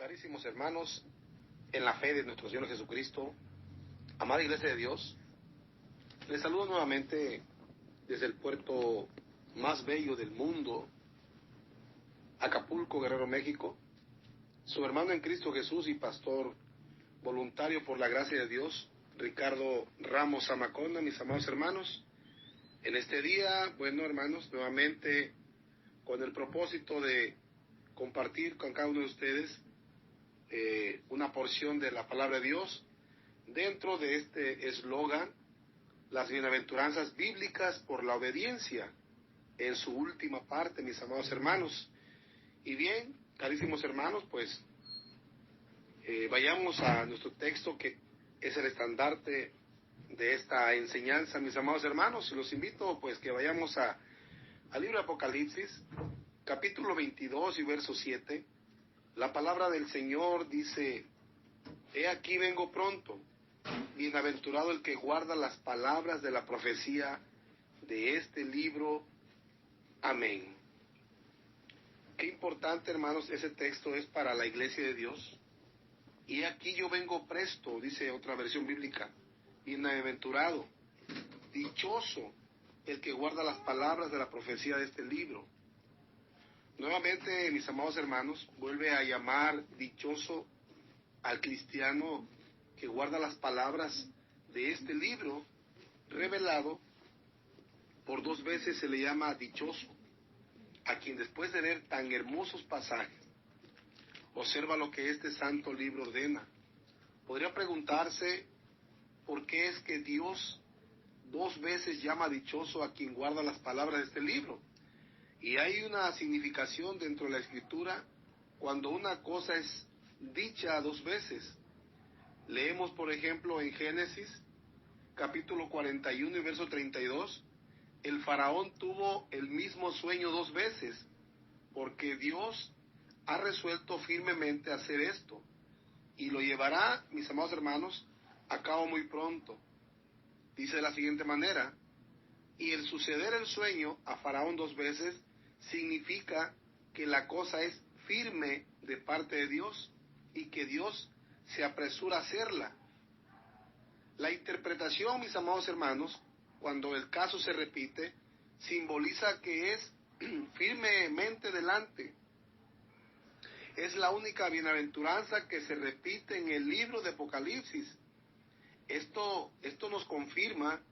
Carísimos hermanos, en la fe de nuestro Señor Jesucristo, amada Iglesia de Dios, les saludo nuevamente desde el puerto más bello del mundo, Acapulco, Guerrero, México, su hermano en Cristo Jesús y pastor voluntario por la gracia de Dios, Ricardo Ramos Zamacona. Mis amados hermanos, en este día, bueno hermanos, nuevamente con el propósito de compartir con cada uno de ustedes una porción de la palabra de Dios dentro de este eslogan, las bienaventuranzas bíblicas por la obediencia, en su última parte, mis amados hermanos. Y bien, carísimos hermanos, pues vayamos a nuestro texto, que es el estandarte de esta enseñanza, mis amados hermanos. Y los invito pues que vayamos al libro de Apocalipsis, capítulo 22 y verso 7. La palabra del Señor dice: he aquí vengo pronto, bienaventurado el que guarda las palabras de la profecía de este libro. Amén. Qué importante, hermanos, ese texto es para la iglesia de Dios. Y aquí yo vengo presto, dice otra versión bíblica. Bienaventurado, dichoso el que guarda las palabras de la profecía de este libro. Nuevamente, mis amados hermanos, vuelve a llamar dichoso al cristiano que guarda las palabras de este libro revelado. Por dos veces se le llama dichoso a quien, después de leer tan hermosos pasajes, observa lo que este santo libro ordena. Podría preguntarse por qué es que Dios dos veces llama dichoso a quien guarda las palabras de este libro. Y hay una significación dentro de la Escritura cuando una cosa es dicha dos veces. Leemos, por ejemplo, en Génesis, capítulo 41 y verso 32, el faraón tuvo el mismo sueño dos veces, porque Dios ha resuelto firmemente hacer esto, y lo llevará, mis amados hermanos, a cabo muy pronto. Dice de la siguiente manera: y el suceder el sueño a faraón dos veces significa que la cosa es firme de parte de Dios y que Dios se apresura a hacerla. La interpretación, mis amados hermanos, cuando el caso se repite, simboliza que es firmemente delante. Es la única bienaventuranza que se repite en el libro de Apocalipsis. Esto nos confirma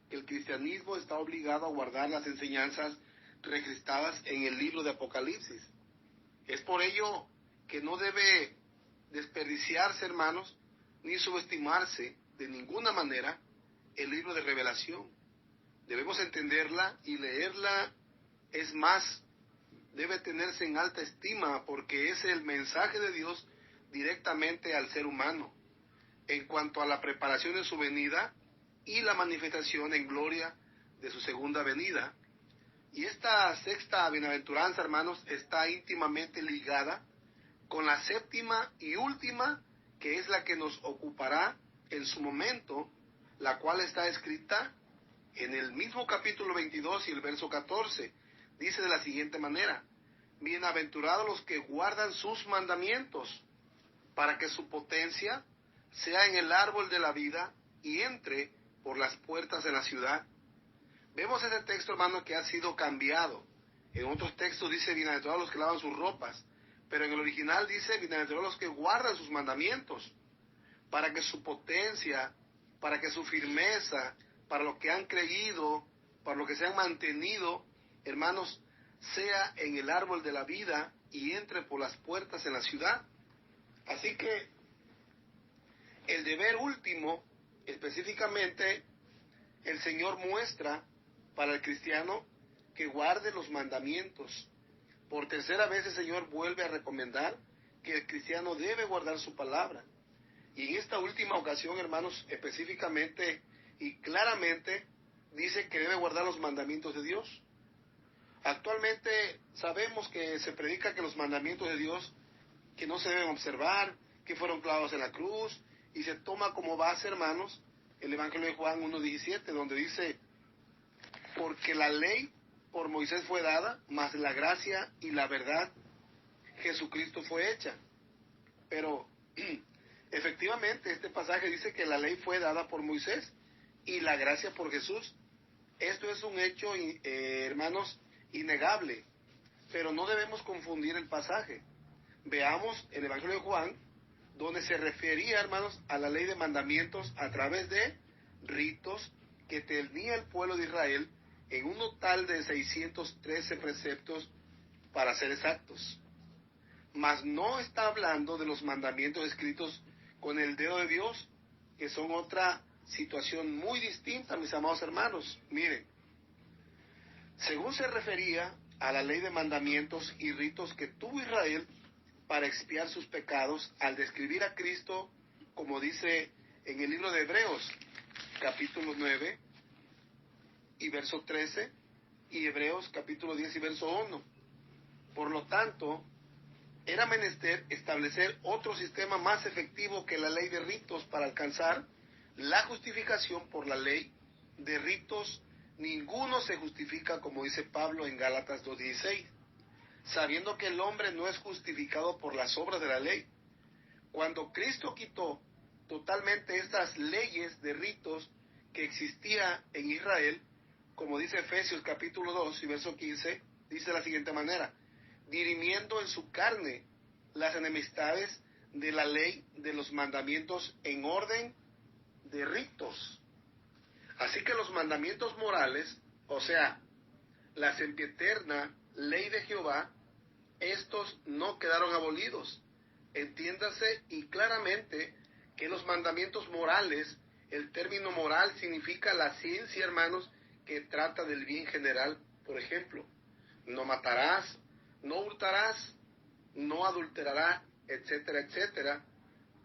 que el cristianismo está obligado a guardar las enseñanzas registradas en el libro de Apocalipsis. Es por ello que no debe desperdiciarse, hermanos, ni subestimarse de ninguna manera el libro de Revelación. Debemos entenderla y leerla. Es más, debe tenerse en alta estima, porque es el mensaje de Dios directamente al ser humano en cuanto a la preparación de su venida y la manifestación en gloria de su segunda venida. Y esta sexta bienaventuranza, hermanos, está íntimamente ligada con la séptima y última, que es la que nos ocupará en su momento, la cual está escrita en el mismo capítulo 22 y el verso 14. Dice de la siguiente manera: bienaventurados los que guardan sus mandamientos, para que su potencia sea en el árbol de la vida y entre por las puertas de la ciudad. Vemos este texto, hermano, que ha sido cambiado. En otros textos dice: bienaventurados los que lavan sus ropas, pero en el original dice: bienaventurados los que guardan sus mandamientos, para que su potencia, para que su firmeza, para lo que han creído, para lo que se han mantenido, hermanos, sea en el árbol de la vida y entre por las puertas en la ciudad. Así que el deber último, específicamente, el Señor muestra para el cristiano que guarde los mandamientos. Por tercera vez el Señor vuelve a recomendar que el cristiano debe guardar su palabra. Y en esta última ocasión, hermanos, específicamente y claramente dice que debe guardar los mandamientos de Dios. Actualmente sabemos que se predica que los mandamientos de Dios, que no se deben observar, que fueron clavados en la cruz, y se toma como base, hermanos, el Evangelio de Juan 1:17, donde dice: porque la ley por Moisés fue dada, mas la gracia y la verdad Jesucristo fue hecha. Pero efectivamente este pasaje dice que la ley fue dada por Moisés y la gracia por Jesús. Esto es un hecho, hermanos, innegable, pero no debemos confundir el pasaje. Veamos el Evangelio de Juan, donde se refería, hermanos, a la ley de mandamientos a través de ritos que tenía el pueblo de Israel en un total de 613 preceptos, para ser exactos. Mas no está hablando de los mandamientos escritos con el dedo de Dios, que son otra situación muy distinta, mis amados hermanos. Miren, según se refería a la ley de mandamientos y ritos que tuvo Israel para expiar sus pecados, al describir a Cristo, como dice en el libro de Hebreos, capítulo 9 y verso 13, y Hebreos capítulo 10 y verso 1. Por lo tanto, era menester establecer otro sistema más efectivo que la ley de ritos para alcanzar la justificación por la ley de ritos. Ninguno se justifica, como dice Pablo en Gálatas 2:16, sabiendo que el hombre no es justificado por las obras de la ley. Cuando Cristo quitó totalmente estas leyes de ritos que existía en Israel, como dice Efesios capítulo 2 y verso 15, dice de la siguiente manera: dirimiendo en su carne las enemistades de la ley de los mandamientos en orden de ritos. Así que los mandamientos morales, o sea, la sempiterna ley de Jehová, estos no quedaron abolidos. Entiéndase y claramente que los mandamientos morales, el término moral significa la ciencia, hermanos, que trata del bien general. Por ejemplo, no matarás, no hurtarás, no adulterarás, etcétera, etcétera,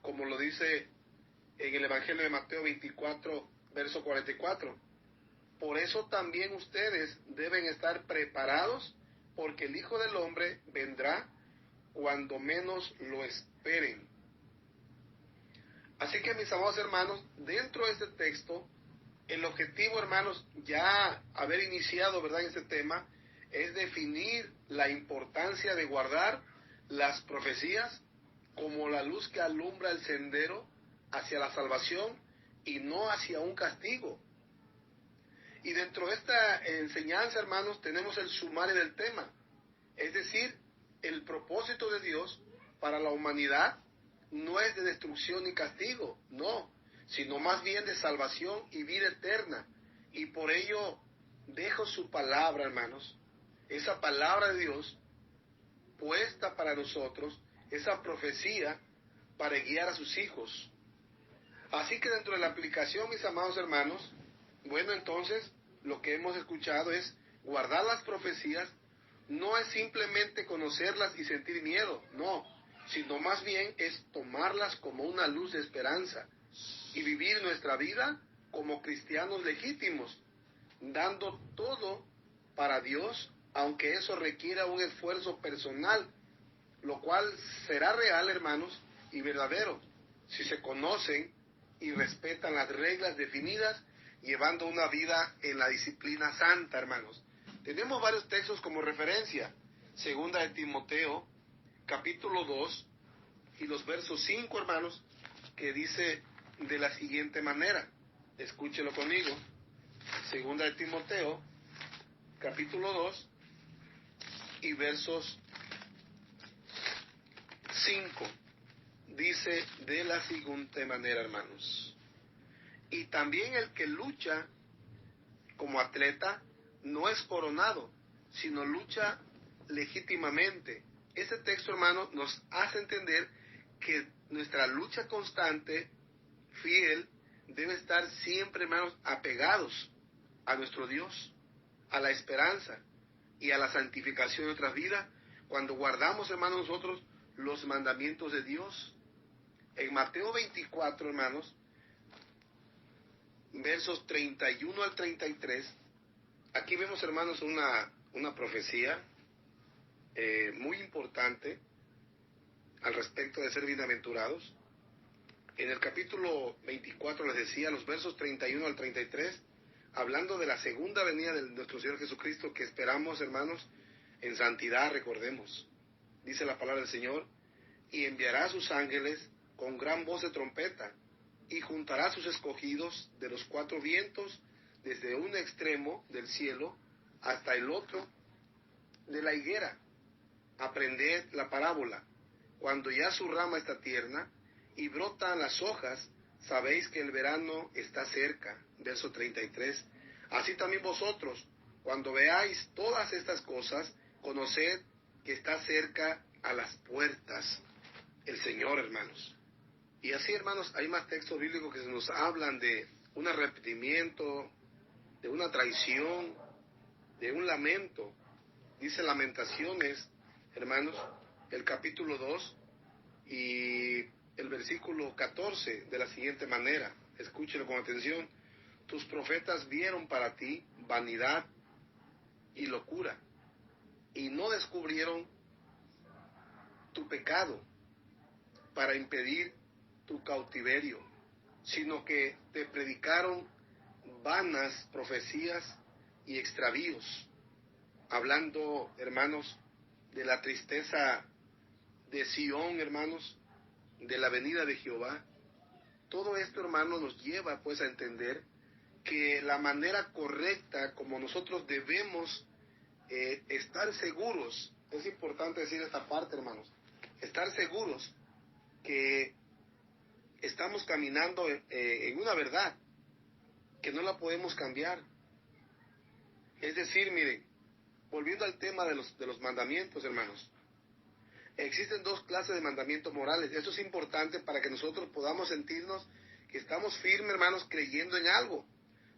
como lo dice en el Evangelio de Mateo 24, verso 44. Por eso también ustedes deben estar preparados, porque el Hijo del Hombre vendrá cuando menos lo esperen. Así que, mis amados hermanos, dentro de este texto, el objetivo, hermanos, ya haber iniciado, ¿verdad?, en este tema, es definir la importancia de guardar las profecías como la luz que alumbra el sendero hacia la salvación y no hacia un castigo. Y dentro de esta enseñanza, hermanos, tenemos el sumario del tema, es decir, el propósito de Dios para la humanidad no es de destrucción ni castigo, no, sino más bien de salvación y vida eterna. Y por ello dejo su palabra, hermanos, esa palabra de Dios puesta para nosotros, esa profecía para guiar a sus hijos. Así que dentro de la aplicación, mis amados hermanos, bueno, entonces lo que hemos escuchado es guardar las profecías. No es simplemente conocerlas y sentir miedo, no, sino más bien es tomarlas como una luz de esperanza y vivir nuestra vida como cristianos legítimos, dando todo para Dios, aunque eso requiera un esfuerzo personal, lo cual será real, hermanos, y verdadero, si se conocen y respetan las reglas definidas, llevando una vida en la disciplina santa, hermanos. Tenemos varios textos como referencia. Segunda de Timoteo, capítulo 2, y los versos 5, hermanos, que dice de la siguiente manera. Escúchelo conmigo. Segunda de Timoteo, capítulo 2, y versos 5. Dice de la siguiente manera, hermanos: y también el que lucha como atleta no es coronado, sino lucha legítimamente. Este texto, hermano, nos hace entender que nuestra lucha constante, fiel, debe estar siempre, hermanos, apegados a nuestro Dios, a la esperanza y a la santificación de nuestras vidas, cuando guardamos, hermanos, nosotros los mandamientos de Dios. En Mateo 24, hermanos, versos 31 al 33, aquí vemos, hermanos, una profecía muy importante al respecto de ser bienaventurados. En el capítulo 24 les decía, los versos 31 al 33, hablando de la segunda venida de nuestro Señor Jesucristo, que esperamos, hermanos, en santidad, recordemos. Dice la palabra del Señor: y enviará a sus ángeles con gran voz de trompeta, y juntará a sus escogidos de los cuatro vientos, desde un extremo del cielo hasta el otro de la higuera. Aprended la parábola. Cuando ya su rama está tierna y brotan las hojas, sabéis que el verano está cerca. Verso 33. Así también vosotros, cuando veáis todas estas cosas, conoced que está cerca a las puertas el Señor, hermanos. Y así, hermanos, hay más textos bíblicos que nos hablan de un arrepentimiento, de una traición, de un lamento. Dice Lamentaciones, hermanos, el capítulo 2 y el versículo 14 de la siguiente manera. Escúchelo con atención. Tus profetas vieron para ti vanidad y locura, y no descubrieron tu pecado para impedir tu cautiverio, sino que te predicaron vanas profecías y extravíos, hablando, hermanos, de la tristeza de Sión, hermanos, de la venida de Jehová. Todo esto, hermanos, nos lleva pues a entender que la manera correcta como nosotros debemos estar seguros, es importante decir esta parte, hermanos, estar seguros que estamos caminando en una verdad que no la podemos cambiar. Es decir, miren, volviendo al tema de los mandamientos, hermanos, existen dos clases de mandamientos morales. Esto es importante para que nosotros podamos sentirnos que estamos firmes, hermanos, creyendo en algo.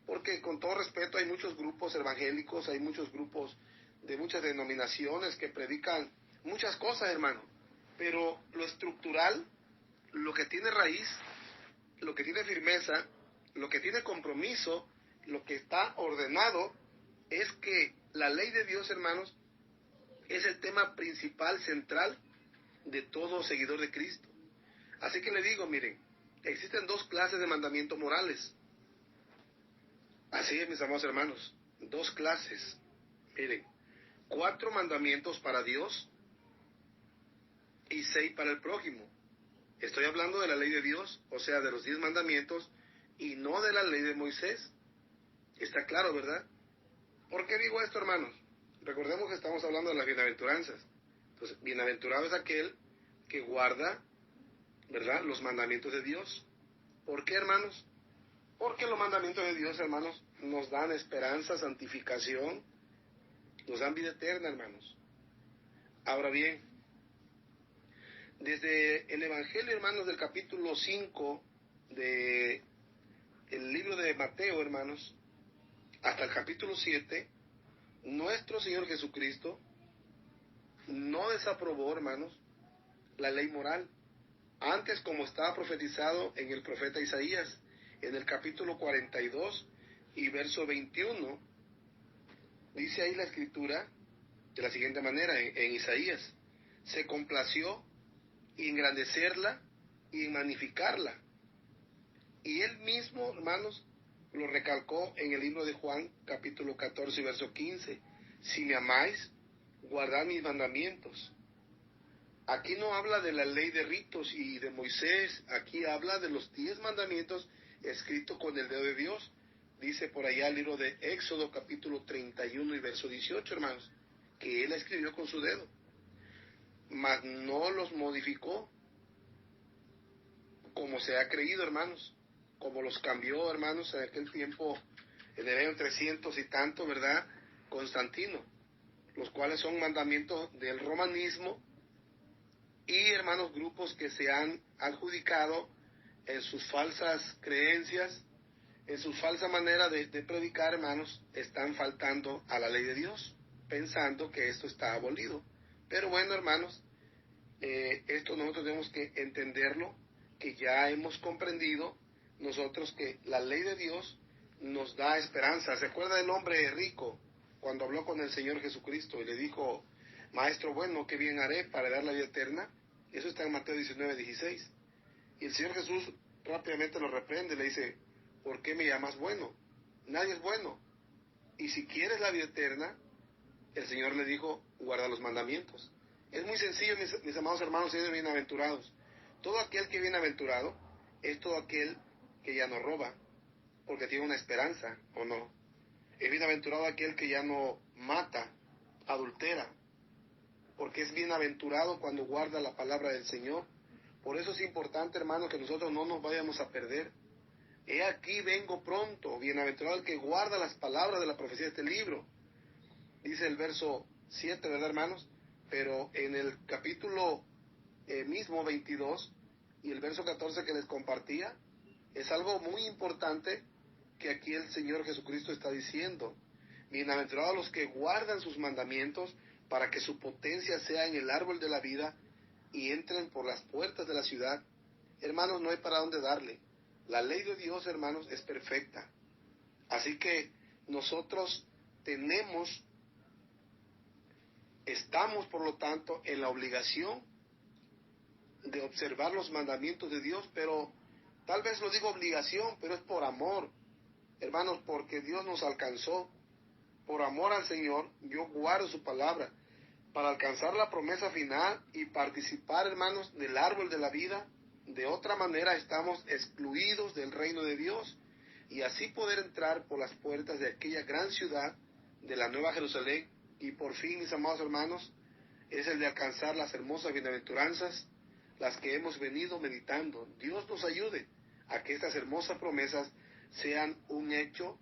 Porque con todo respeto hay muchos grupos evangélicos, hay muchos grupos de muchas denominaciones que predican muchas cosas, hermano. Pero lo estructural, lo que tiene raíz, lo que tiene firmeza, lo que tiene compromiso, lo que está ordenado, es que la ley de Dios, hermanos, es el tema principal, central de todo seguidor de Cristo. Así que le digo, miren, existen dos clases de mandamientos morales. Así es, mis amados hermanos, dos clases. Miren, 4 mandamientos para Dios y 6 para el prójimo. Estoy hablando de la ley de Dios, o sea, de los 10 mandamientos, y no de la ley de Moisés. Está claro, ¿verdad? ¿Por qué digo esto, hermanos? Recordemos que estamos hablando de las bienaventuranzas. Entonces, bienaventurado es aquel que guarda, ¿verdad?, los mandamientos de Dios. ¿Por qué, hermanos? Porque los mandamientos de Dios, hermanos, nos dan esperanza, santificación, nos dan vida eterna, hermanos. Ahora bien, desde el Evangelio, hermanos, del capítulo 5 de el libro de Mateo, hermanos, hasta el capítulo 7, nuestro Señor Jesucristo no desaprobó, hermanos, la ley moral. Antes, como estaba profetizado en el profeta Isaías, en el capítulo 42 y verso 21, dice ahí la escritura de la siguiente manera, en Isaías: se complació en engrandecerla y en magnificarla. Y él mismo, hermanos, lo recalcó en el libro de Juan, capítulo 14 y verso 15: si me amáis, guardad mis mandamientos. Aquí no habla de la ley de ritos y de Moisés, aquí habla de los 10 mandamientos escritos con el dedo de Dios. Dice por allá el libro de Éxodo, capítulo 31 y verso 18, hermanos, que él escribió con su dedo, mas no los modificó como se ha creído, hermanos, como los cambió, hermanos, en aquel tiempo, en el año 300 y tanto, ¿verdad?, Constantino, los cuales son mandamientos del romanismo y, hermanos, grupos que se han adjudicado en sus falsas creencias, en su falsa manera de predicar, hermanos, están faltando a la ley de Dios, pensando que esto está abolido. Pero bueno, hermanos, esto nosotros tenemos que entenderlo, que ya hemos comprendido nosotros que la ley de Dios nos da esperanza. ¿Se acuerda del hombre rico cuando habló con el Señor Jesucristo y le dijo: Maestro bueno, ¿qué bien haré para dar la vida eterna? Eso está en Mateo 19:16. Y el Señor Jesús rápidamente lo reprende, le dice: ¿por qué me llamas bueno? Nadie es bueno. Y si quieres la vida eterna, el Señor le dijo: guarda los mandamientos. Es muy sencillo, mis amados hermanos, y bienaventurados. Todo aquel que es bienaventurado es todo aquel que ya no roba, porque tiene una esperanza, ¿o no? Es bienaventurado aquel que ya no mata, adultera, porque es bienaventurado cuando guarda la palabra del Señor. Por eso es importante, hermanos, que nosotros no nos vayamos a perder. He aquí vengo pronto, bienaventurado el que guarda las palabras de la profecía de este libro. Dice el verso 7, ¿verdad, hermanos? Pero en el capítulo mismo 22 y el verso 14 que les compartía, es algo muy importante que aquí el Señor Jesucristo está diciendo. Bienaventurados los que guardan sus mandamientos para que su potencia sea en el árbol de la vida y entren por las puertas de la ciudad. Hermanos, no hay para dónde darle. La ley de Dios, hermanos, es perfecta. Así que nosotros estamos por lo tanto en la obligación de observar los mandamientos de Dios, pero tal vez lo digo obligación, pero es por amor, hermanos, porque Dios nos alcanzó. Por amor al Señor, yo guardo su palabra para alcanzar la promesa final y participar, hermanos, del árbol de la vida. De otra manera estamos excluidos del reino de Dios y así poder entrar por las puertas de aquella gran ciudad de la Nueva Jerusalén. Y por fin, mis amados hermanos, es el de alcanzar las hermosas bienaventuranzas, las que hemos venido meditando. Dios nos ayude a que estas hermosas promesas sean un hecho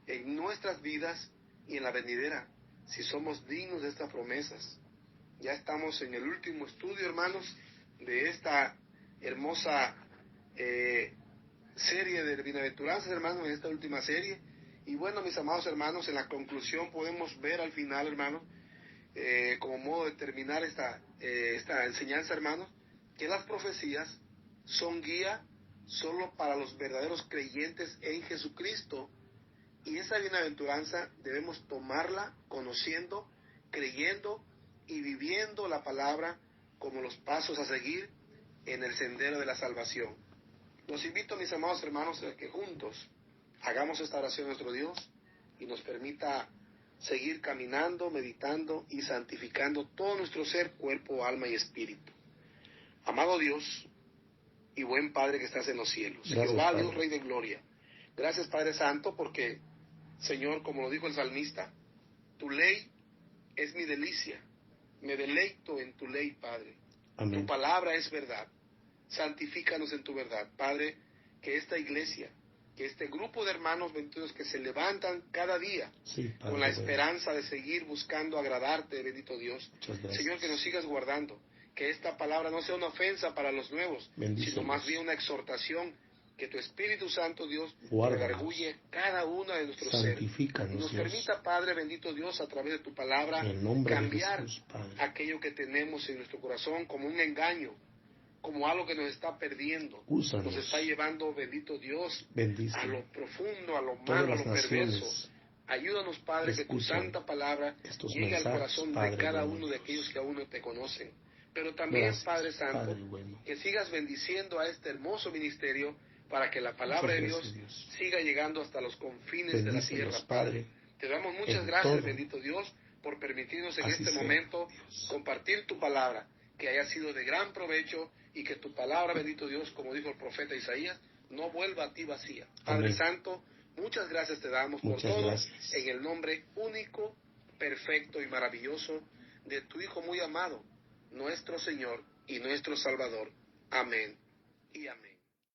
en nuestras vidas y en la venidera, si somos dignos de estas promesas. Ya estamos en el último estudio, hermanos, de esta hermosa serie de bienaventuranzas, hermanos, en esta última serie. Y bueno, mis amados hermanos, en la conclusión podemos ver al final, hermanos, como modo de terminar esta enseñanza, hermanos, que las profecías son guía solo para los verdaderos creyentes en Jesucristo. Y esa bienaventuranza debemos tomarla conociendo, creyendo y viviendo la palabra como los pasos a seguir en el sendero de la salvación. Los invito, mis amados hermanos, a que juntos hagamos esta oración a nuestro Dios y nos permita seguir caminando, meditando y santificando todo nuestro ser, cuerpo, alma y espíritu. Amado Dios y buen Padre que estás en los cielos, Gracias, Jehová, Padre. Dios, Rey de Gloria, gracias, Padre Santo, porque, Señor, como lo dijo el salmista, tu ley es mi delicia, me deleito en tu ley, Padre. Amén. Tu palabra es verdad, santifícanos en tu verdad, Padre, que esta iglesia, que este grupo de hermanos benditos que se levantan cada día Sí, Padre, con la bueno. esperanza de seguir buscando agradarte, bendito Dios. Muchas gracias. Señor, que nos sigas guardando, que esta palabra no sea una ofensa para los nuevos, Bendícelos. sino más bien una exhortación, que tu Espíritu Santo, Dios, Guárdanos. redarguye cada una de nuestros seres. Santifícanos, Nos Dios. permita, Padre bendito Dios, a través de tu palabra, En el nombre de cambiar Jesús, Padre. aquello que tenemos en nuestro corazón como un engaño, como algo que nos está perdiendo, Úsanos. nos está llevando, bendito Dios, Bendice a lo profundo, a lo todas malo, a las lo perverso. naciones. Ayúdanos, Padre, que tu Escuchan santa palabra estos llegue al mensajes, corazón de Padre cada bueno uno de Dios. aquellos que aún no te conocen. Pero también, Gracias, Padre Santo, Padre bueno. que sigas bendiciendo a este hermoso ministerio para que la palabra Muchas de gracias, Dios Dios. siga llegando hasta los confines de la Bendícelos, tierra, Padre. Te damos muchas en gracias, todo. bendito Dios, por permitirnos en Así este sea, momento Dios. compartir tu palabra, que haya sido de gran provecho y que tu palabra, bendito Dios, como dijo el profeta Isaías, no vuelva a ti vacía. Padre Amén. Santo, muchas gracias te damos Muchas por todo, gracias. en el nombre único, perfecto y maravilloso de tu Hijo muy amado, nuestro Señor y nuestro Salvador. Amén